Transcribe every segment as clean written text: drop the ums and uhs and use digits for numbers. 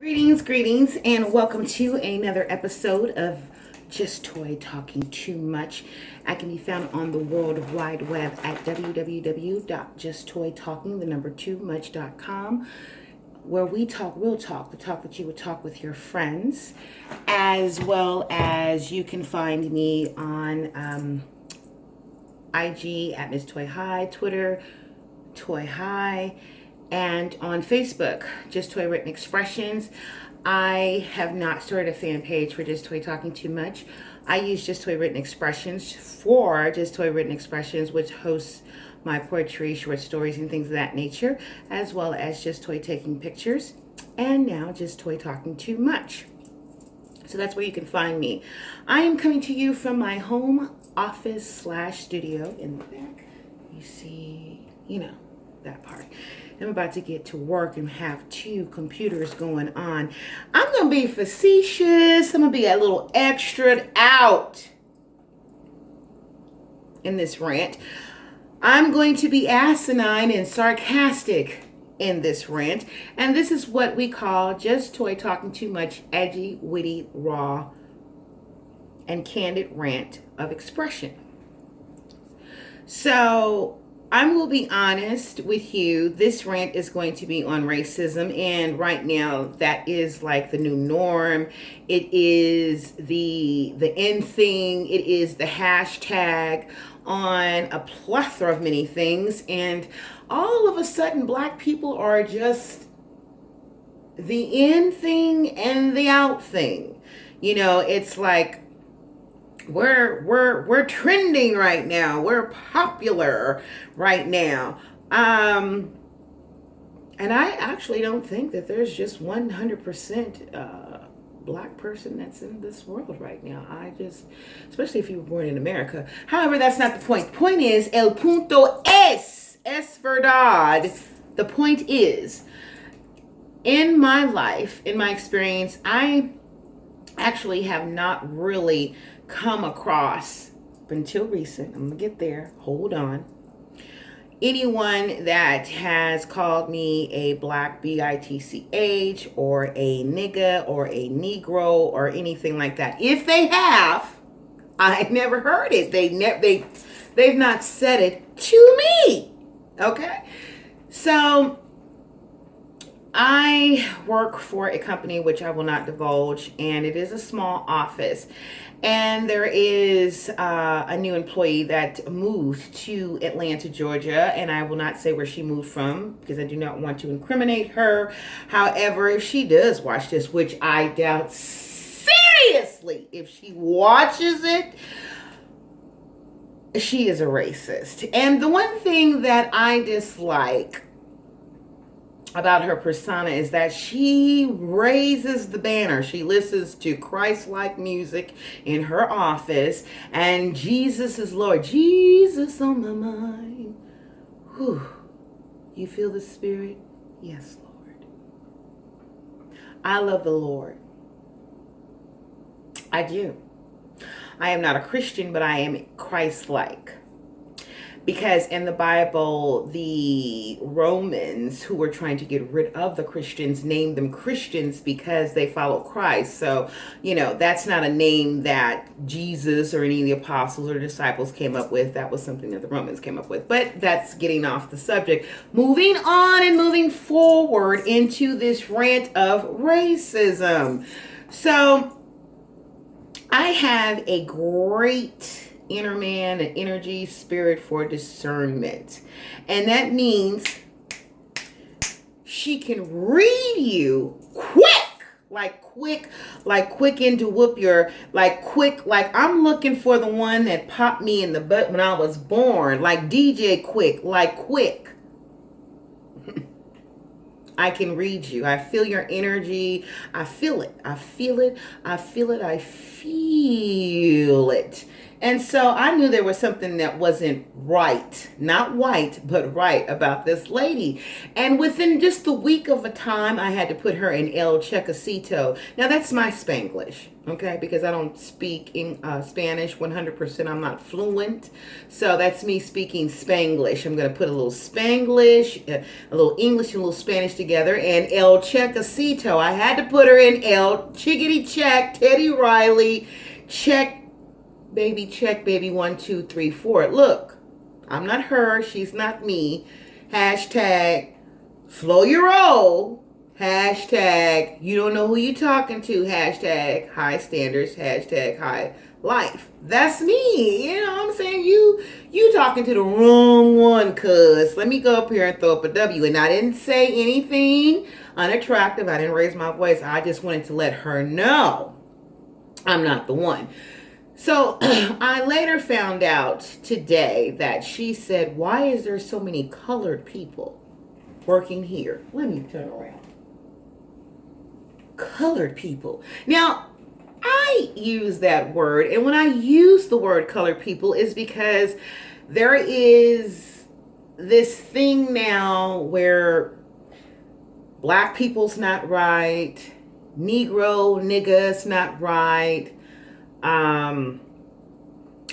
Greetings, and welcome to another episode of Just Toy Talking Too Much. I can be found on the World Wide Web at www.justtoomuch.com, where we talk real talk, the talk that you would talk with your friends, as well as you can find me on IG at Miss Toy High, Twitter, Toy High, and on Facebook, Just Toy Written Expressions. I have not started a fan page for Just Toy Talking Too Much. I use Just Toy Written Expressions for Just Toy Written Expressions, which hosts my poetry, short stories, and things of that nature, as well as Just Toy Taking Pictures, and now Just Toy Talking Too Much. So that's where you can find me. I am coming to you from my home office / studio in the back. You see, that part. I'm about to get to work and have 2 computers going on. I'm going to be facetious. I'm going to be a little extra out in this rant. I'm going to be asinine and sarcastic in this rant. And this is what we call Just Toy Talking Too Much, edgy, witty, raw, and candid rant of expression. So I will be honest with you. This rant is going to be on racism, and right now that is like the new norm. It is the in thing. It is the hashtag on a plethora of many things, and all of a sudden Black people are just the in thing and the out thing. It's like we're trending right now. We're popular right now. And I actually don't think that there's just 100% Black person that's in this world right now. Especially if you were born in America. However, that's not the point. The point is, el punto es verdad. The point is, in my life, in my experience, I actually have not really come across, until recent, I'm gonna get there, hold on, anyone that has called me a Black bitch or a nigga or a Negro or anything like that. If they have, I never heard it. They've not said it to me. Okay, so I work for a company which I will not divulge, and it is a small office. And there is a new employee that moved to Atlanta, Georgia, and I will not say where she moved from because I do not want to incriminate her. However, if she does watch this, which I doubt seriously, if she watches it, she is a racist. And the one thing that I dislike about her persona is that she raises the banner. She listens to Christ-like music in her office, and Jesus is Lord. Jesus on my mind. Whew. You feel the Spirit? Yes, Lord. I love the Lord. I do. I am not a Christian, but I am Christ-like. Because in the Bible, the Romans who were trying to get rid of the Christians named them Christians because they follow Christ. So, that's not a name that Jesus or any of the apostles or disciples came up with. That was something that the Romans came up with. But that's getting off the subject. Moving on and moving forward into this rant of racism. So, I have a great inner man, an energy, spirit for discernment. And that means she can read you quick into whoop your, like I'm looking for the one that popped me in the butt when I was born, like DJ Quick. I can read you. I feel your energy. I feel it. And so I knew there was something that wasn't right, not white, but right about this lady. And within just the week of a time, I had to put her in El Checosito. Now that's my Spanglish, okay? Because I don't speak in Spanish 100%. I'm not fluent. So that's me speaking Spanglish. I'm going to put a little Spanglish, a little English, and a little Spanish together. And El Checosito, I had to put her in El Chickadee Check, Teddy Riley, check baby 1 2 3 4. Look, I'm not her, she's not me. Hashtag slow your roll. Hashtag you don't know who you talking to. Hashtag high standards. Hashtag high life. That's me. You know what I'm saying? You talking to the wrong one, cuz. Let me go up here and throw up a W. And I didn't say anything unattractive. I didn't raise my voice. I just wanted to let her know I'm not the one. So I later found out today that she said, why is there so many colored people working here? Let me turn around. Colored people. Now, I use that word, and when I use the word colored people is because there is this thing now where black people's not right, Negro, nigga's not right,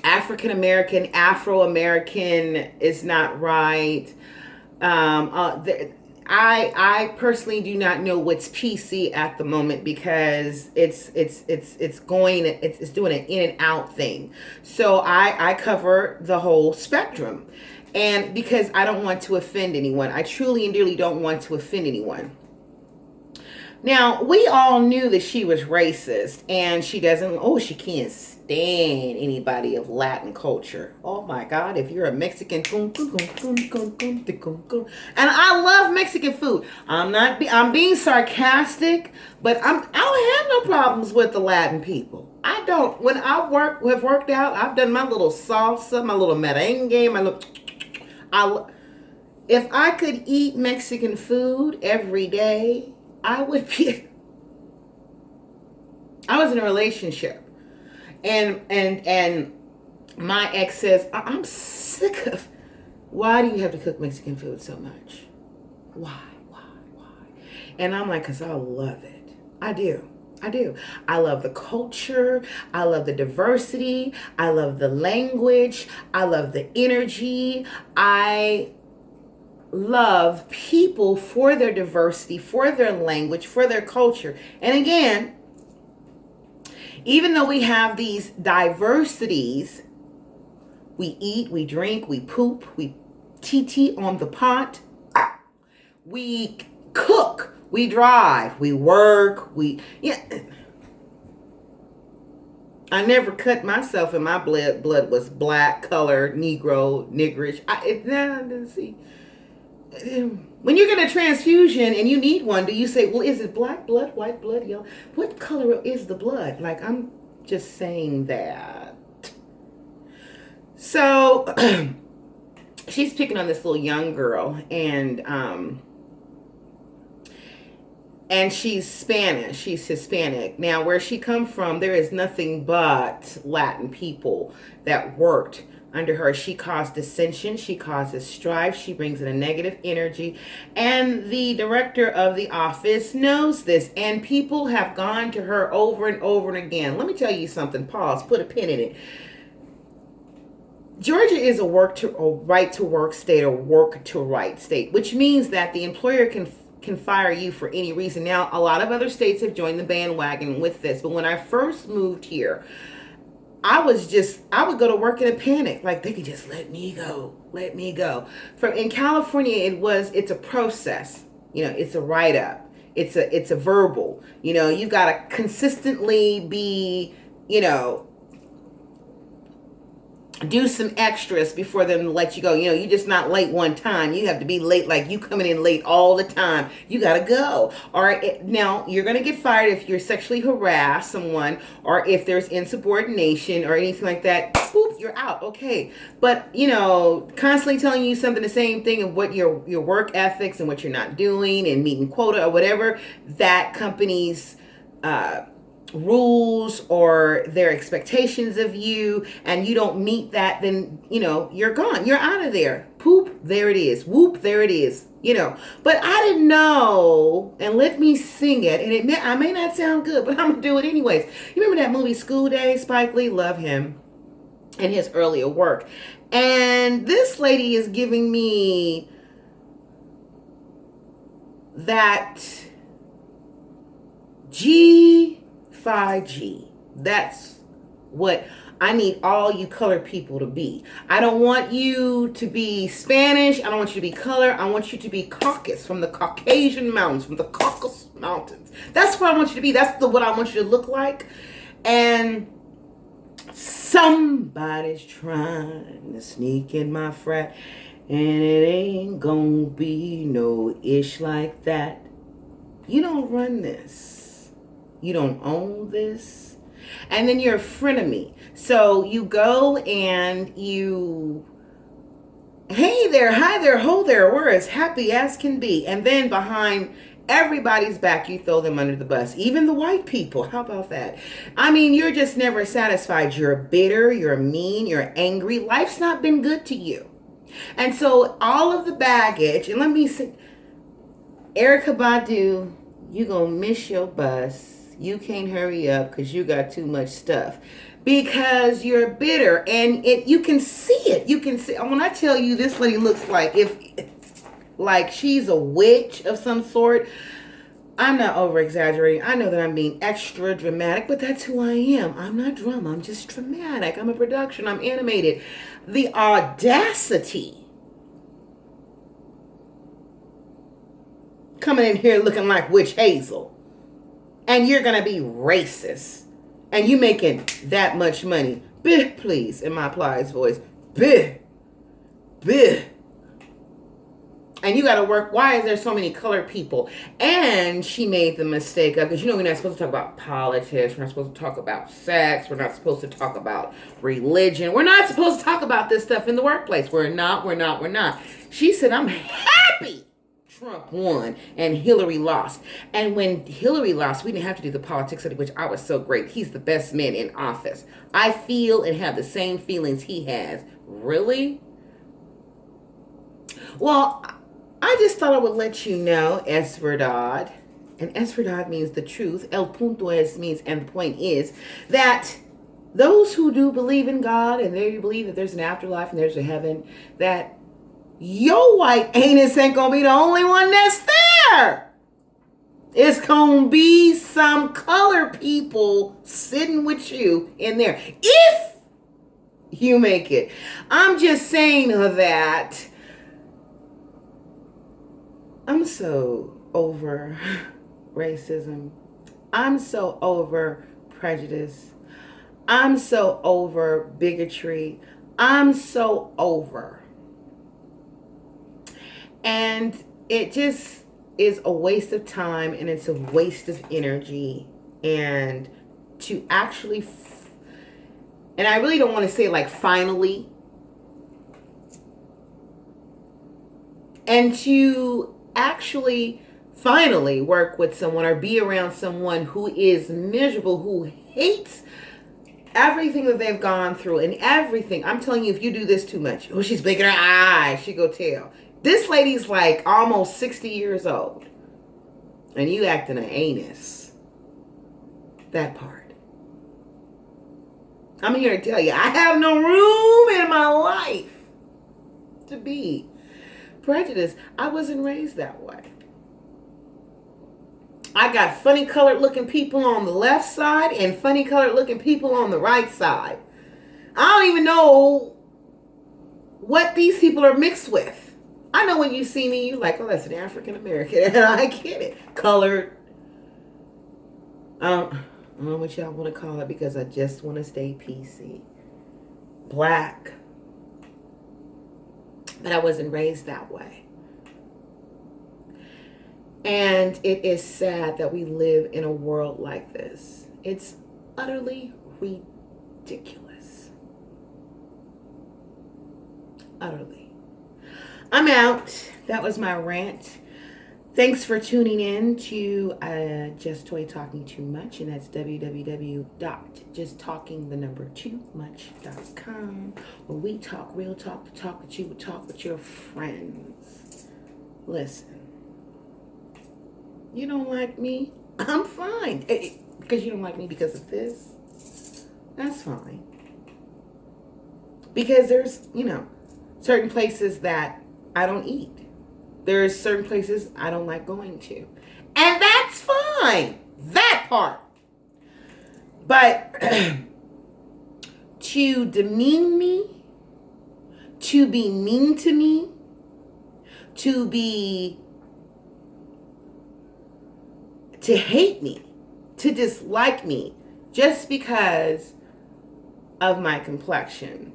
African American, Afro American is not right. I personally do not know what's PC at the moment because it's doing an in and out thing. So I cover the whole spectrum, and because I don't want to offend anyone, I truly and dearly don't want to offend anyone. Now, we all knew that she was racist, and she can't stand anybody of Latin culture. Oh my God, if you're a Mexican, and I love Mexican food. I'm being sarcastic, but I don't have no problems with the Latin people. I don't. When have worked out, I've done my little salsa, my little merengue, if I could eat Mexican food every day, I was in a relationship, and my ex says, I'm sick of, why do you have to cook Mexican food so much? Why? And I'm like, because I love it. I do. I love the culture. I love the diversity. I love the language. I love the energy. I love people for their diversity, for their language, for their culture. And again, even though we have these diversities, we eat, we drink, we poop, we TT on the pot, we cook, we drive, we work, I never cut myself, and my blood was black, color, Negro, niggerish. See. When you get a transfusion and you need one, do you say, well, is it black blood, white blood, yellow? What color is the blood? Like, I'm just saying that. So she's picking on this little young girl, and she's Spanish. She's Hispanic. Now, where she come from, there is nothing but Latin people that worked under her. She caused dissension. She causes strife. She brings in a negative energy. And the director of the office knows this. And people have gone to her over and over and again. Let me tell you something. Pause. Put a pin in it. Georgia is a right to work state, or work to right state, which means that the employer can fire you for any reason. Now, a lot of other states have joined the bandwagon with this. But when I first moved here, I would go to work in a panic. Like, they could just let me go. In California, it's a process. It's a write-up. It's a verbal. You got to consistently be, do some extras before them let you go. You're just not late one time. You have to be late, like you coming in late all the time. You got to go. Or now you're going to get fired if you're sexually harass someone, or if there's insubordination or anything like that. Boop, you're out. Okay. But, constantly telling you something, the same thing of what your work ethics and what you're not doing and meeting quota or whatever, that company's rules or their expectations of you, and you don't meet that, then you're gone, you're out of there. Poop, there it is. Whoop, there it is. But I didn't know, and let me sing it, and I may not sound good, but I'm gonna do it anyways. You remember that movie School Days? Spike Lee, love him and his earlier work. And this lady is giving me that G5G. That's what I need all you colored people to be. I don't want you to be Spanish. I don't want you to be color. I want you to be Caucasus, from the Caucasian mountains, from the Caucasus Mountains. That's what I want you to be. That's what I want you to look like. And somebody's trying to sneak in my frat, and it ain't gonna be no ish like that. You don't run this. You don't own this. And then you're a frenemy. So you go and you, hey there, hi there, ho there, we're as happy as can be. And then behind everybody's back, you throw them under the bus. Even the white people. How about that? I mean, you're just never satisfied. You're bitter, you're mean, you're angry. Life's not been good to you. And so all of the baggage, and let me say, Erykah Badu, you gonna miss your bus. You can't hurry up because you got too much stuff. Because you're bitter, and you can see it. You can see, when I tell you this lady looks like she's a witch of some sort. I'm not over exaggerating. I know that I'm being extra dramatic, but that's who I am. I'm not drama. I'm just dramatic. I'm a production. I'm animated. The audacity. Coming in here looking like Witch Hazel. And you're going to be racist. And you making that much money. Bih, please, in my Plies voice. Bih. Bih. And you got to work. Why is there so many colored people? And she made the mistake of, because we're not supposed to talk about politics. We're not supposed to talk about sex. We're not supposed to talk about religion. We're not supposed to talk about this stuff in the workplace. We're not. She said, I'm happy Trump won and Hillary lost. And when Hillary lost, we didn't have to do the politics of it, which I was so great. He's the best man in office. I feel and have the same feelings he has. Really? Well, I just thought I would let you know, es verdad. And es verdad means the truth. El punto es means, and the point is, that those who do believe in God and they believe that there's an afterlife and there's a heaven, that your white anus ain't gonna be the only one that's there. It's gonna be some color people sitting with you in there. If you make it. I'm just saying that I'm so over racism. I'm so over prejudice. I'm so over bigotry. I'm so over. And it just is a waste of time, and it's a waste of energy. And to actually, and I really don't want to say like finally, and to actually finally work with someone or be around someone who is miserable, who hates everything that they've gone through and everything. I'm telling you, if you do this too much, oh, she's blinking her eyes, she go tell. This lady's like almost 60 years old. And you acting an anus. That part. I'm here to tell you, I have no room in my life to be prejudiced. I wasn't raised that way. I got funny colored looking people on the left side and funny colored looking people on the right side. I don't even know what these people are mixed with. I know when you see me, you're like, oh, that's an African American. And I get it. Colored. I don't know what y'all want to call it because I just want to stay PC. Black. But I wasn't raised that way. And it is sad that we live in a world like this. It's utterly ridiculous. Utterly. I'm out. That was my rant. Thanks for tuning in to Just Toy Talking Too Much, and that's www.justtalking2much.com, where we talk real talk, the talk that you would talk with your friends. Listen, you don't like me? I'm fine. Because you don't like me because of this? That's fine. Because there's, certain places that I don't eat. There's certain places I don't like going to. And that's fine. That part. But to demean me, to be mean to me, to hate me, to dislike me, just because of my complexion,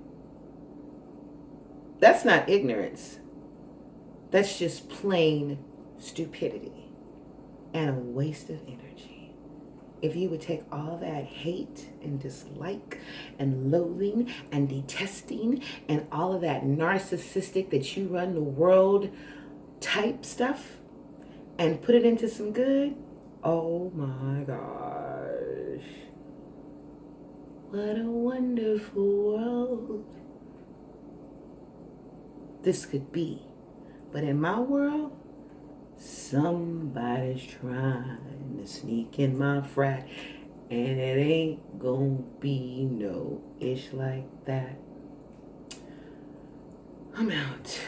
that's not ignorance. That's just plain stupidity and a waste of energy. If you would take all that hate and dislike and loathing and detesting and all of that narcissistic that you run the world type stuff and put it into some good, oh my gosh. What a wonderful world this could be. But in my world, somebody's trying to sneak in my frat, and it ain't gonna be no ish like that. I'm out.